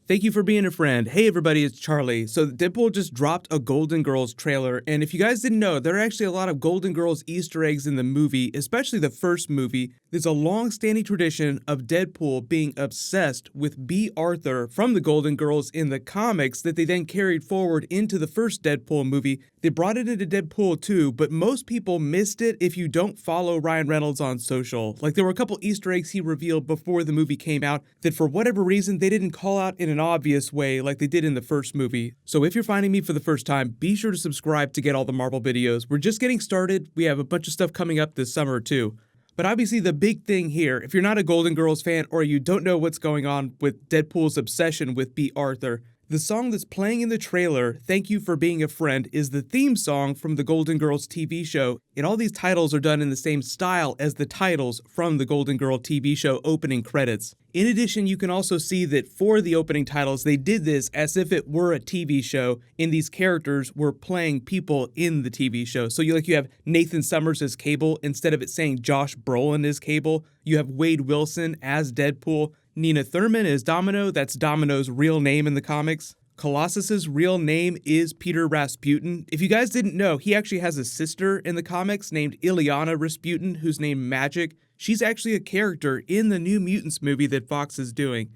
Thank you for being a friend. Hey everybody, it's Charlie. So Deadpool just dropped a Golden Girls trailer, and if you guys didn't know, there are actually a lot of Golden Girls Easter eggs in the movie, especially the first movie. There's a long-standing tradition of Deadpool being obsessed with B. Arthur from the Golden Girls in the comics that they then carried forward into the first Deadpool movie. They brought it into Deadpool 2, but most people missed it if you don't follow Ryan Reynolds on social. Like, there were a couple Easter eggs he revealed before the movie came out that for whatever reason they didn't call out in an obvious way like they did in the first movie. So if you're finding me for the first time, be sure to subscribe to get all the Marvel videos. We're just getting started. We have a bunch of stuff coming up this summer too. But obviously the big thing here, if you're not a Golden Girls fan or you don't know what's going on with Deadpool's obsession with B. Arthur, the song that's playing in the trailer, Thank You for Being a Friend, is the theme song from the Golden Girls TV show, and all these titles are done in the same style as the titles from the Golden Girl TV show opening credits. In addition, you can also see that for the opening titles, they did this as if it were a TV show, and these characters were playing people in the TV show. So you have Nathan Summers as Cable, instead of it saying Josh Brolin as Cable, you have Wade Wilson as Deadpool, Nina Thurman is Domino, that's Domino's real name in the comics. Colossus's real name is Peter Rasputin. If you guys didn't know, he actually has a sister in the comics named Ileana Rasputin, who's named Magic. She's actually a character in the New Mutants movie that Fox is doing.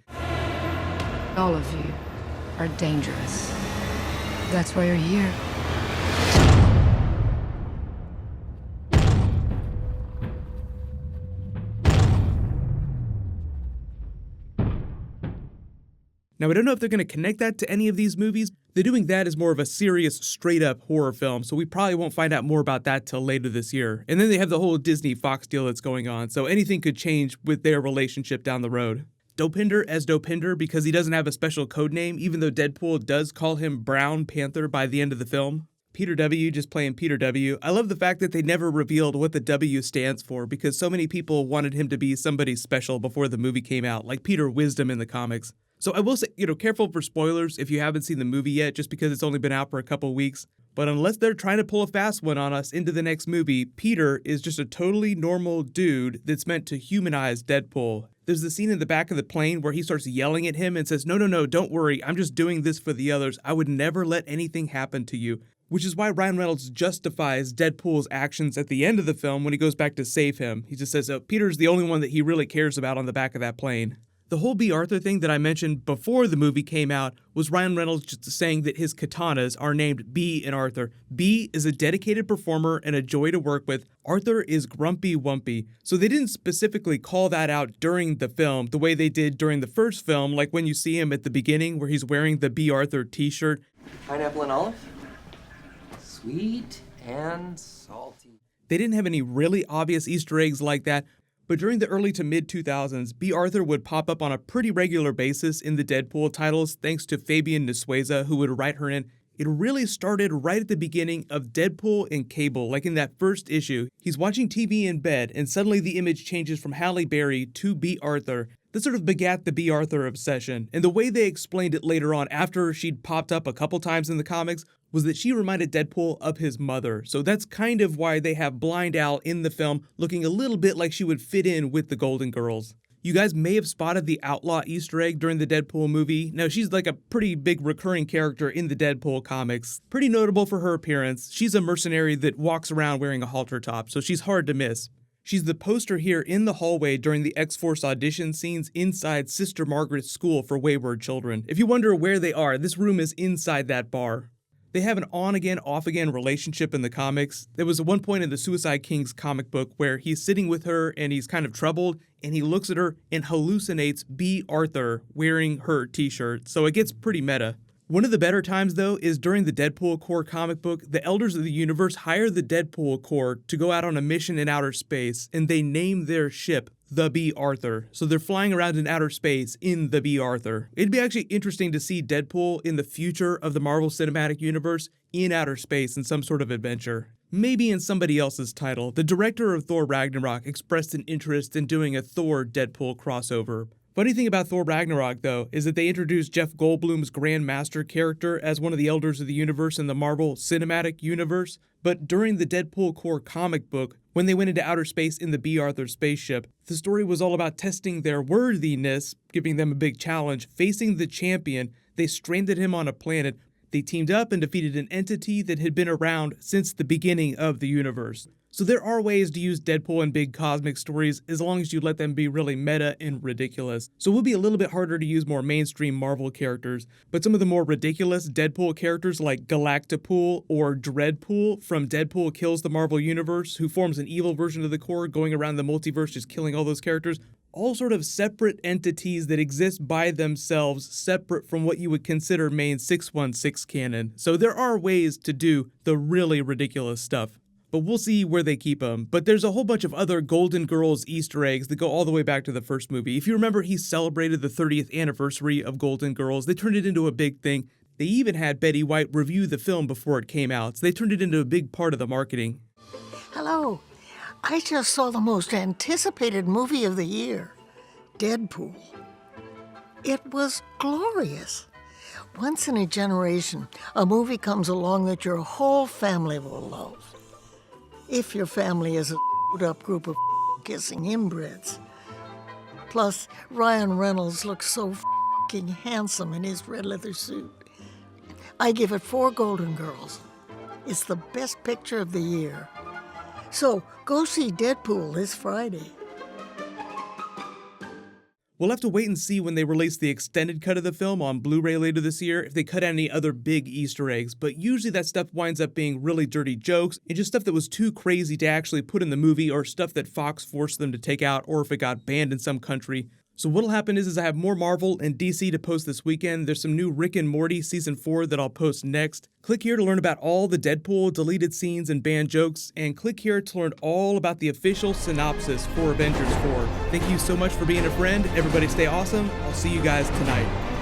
All of you are dangerous. That's why you're here. Now, I don't know if they're going to connect that to any of these movies. They're doing that as more of a serious, straight-up horror film, so we probably won't find out more about that till later this year. And then they have the whole Disney-Fox deal that's going on, so anything could change with their relationship down the road. Dopinder as Dopinder because he doesn't have a special code name, even though Deadpool does call him Brown Panther by the end of the film. Peter W. just playing Peter W. I love the fact that they never revealed what the W stands for because so many people wanted him to be somebody special before the movie came out, like Peter Wisdom in the comics. So I will say, careful for spoilers if you haven't seen the movie yet, just because it's only been out for a couple weeks. But unless they're trying to pull a fast one on us into the next movie, Peter is just a totally normal dude that's meant to humanize Deadpool. There's the scene in the back of the plane where he starts yelling at him and says, no, don't worry, I'm just doing this for the others. I would never let anything happen to you. Which is why Ryan Reynolds justifies Deadpool's actions at the end of the film when he goes back to save him. He just says, Peter's the only one that he really cares about on the back of that plane. The whole B. Arthur thing that I mentioned before the movie came out was Ryan Reynolds just saying that his katanas are named B and Arthur. B is a dedicated performer and a joy to work with. Arthur is grumpy wumpy. So they didn't specifically call that out during the film the way they did during the first film, like when you see him at the beginning where he's wearing the B. Arthur t-shirt. Pineapple and olive? Sweet and salty. They didn't have any really obvious Easter eggs like that. But during the early to mid-2000s, B. Arthur would pop up on a pretty regular basis in the Deadpool titles thanks to Fabian Nicieza, who would write her in. It really started right at the beginning of Deadpool and Cable, like in that first issue. He's watching TV in bed, and suddenly the image changes from Halle Berry to B. Arthur. This sort of begat the B. Arthur obsession, and the way they explained it later on after she'd popped up a couple times in the comics was that she reminded Deadpool of his mother. So that's kind of why they have Blind Al in the film looking a little bit like she would fit in with the Golden Girls. You guys may have spotted the Outlaw Easter egg during the Deadpool movie. Now, she's like a pretty big recurring character in the Deadpool comics. Pretty notable for her appearance. She's a mercenary that walks around wearing a halter top, so she's hard to miss. She's the poster here in the hallway during the X-Force audition scenes inside Sister Margaret's School for Wayward Children. If you wonder where they are, this room is inside that bar. They have an on-again, off-again relationship in the comics. There was one point in the Suicide Kings comic book where he's sitting with her and he's kind of troubled, and he looks at her and hallucinates B. Arthur wearing her t-shirt, so it gets pretty meta. One of the better times, though, is during the Deadpool Corps comic book. The Elders of the Universe hire the Deadpool Corps to go out on a mission in outer space, and they name their ship the B. Arthur. So they're flying around in outer space in the B. Arthur. It'd be actually interesting to see Deadpool in the future of the Marvel Cinematic Universe in outer space in some sort of adventure. Maybe in somebody else's title. The director of Thor Ragnarok expressed an interest in doing a Thor Deadpool crossover. Funny thing about Thor Ragnarok, though, is that they introduced Jeff Goldblum's Grand Master character as one of the Elders of the Universe in the Marvel Cinematic Universe, but during the Deadpool Corps comic book, When they went into outer space in the B. Arthur spaceship, the story was all about testing their worthiness, giving them a big challenge, facing the champion. They stranded him on a planet. They teamed up and defeated an entity that had been around since the beginning of the universe. So there are ways to use Deadpool in big cosmic stories as long as you let them be really meta and ridiculous. So it will be a little bit harder to use more mainstream Marvel characters, but some of the more ridiculous Deadpool characters like Galactapool or Dreadpool from Deadpool Kills the Marvel Universe, who forms an evil version of the Core going around the multiverse just killing all those characters, all sort of separate entities that exist by themselves, separate from what you would consider main 616 canon. So there are ways to do the really ridiculous stuff, but we'll see where they keep them. But there's a whole bunch of other Golden Girls Easter eggs that go all the way back to the first movie. If you remember, he celebrated the 30th anniversary of Golden Girls. They turned it into a big thing. They even had Betty White review the film before it came out, so they turned it into a big part of the marketing. Hello. I just saw the most anticipated movie of the year, Deadpool. It was glorious. Once in a generation, a movie comes along that your whole family will love. If your family is a up group of kissing inbreds. Plus, Ryan Reynolds looks so handsome in his red leather suit. I give it 4 Golden Girls. It's the best picture of the year. So, go see Deadpool this Friday. We'll have to wait and see when they release the extended cut of the film on Blu-ray later this year if they cut out any other big Easter eggs, but usually that stuff winds up being really dirty jokes and just stuff that was too crazy to actually put in the movie or stuff that Fox forced them to take out or if it got banned in some country. So what'll happen is I have more Marvel and DC to post this weekend. There's some new Rick and Morty Season 4 that I'll post next. Click here to learn about all the Deadpool deleted scenes and banned jokes, and click here to learn all about the official synopsis for Avengers 4. Thank you so much for being a friend. Everybody stay awesome. I'll see you guys tonight.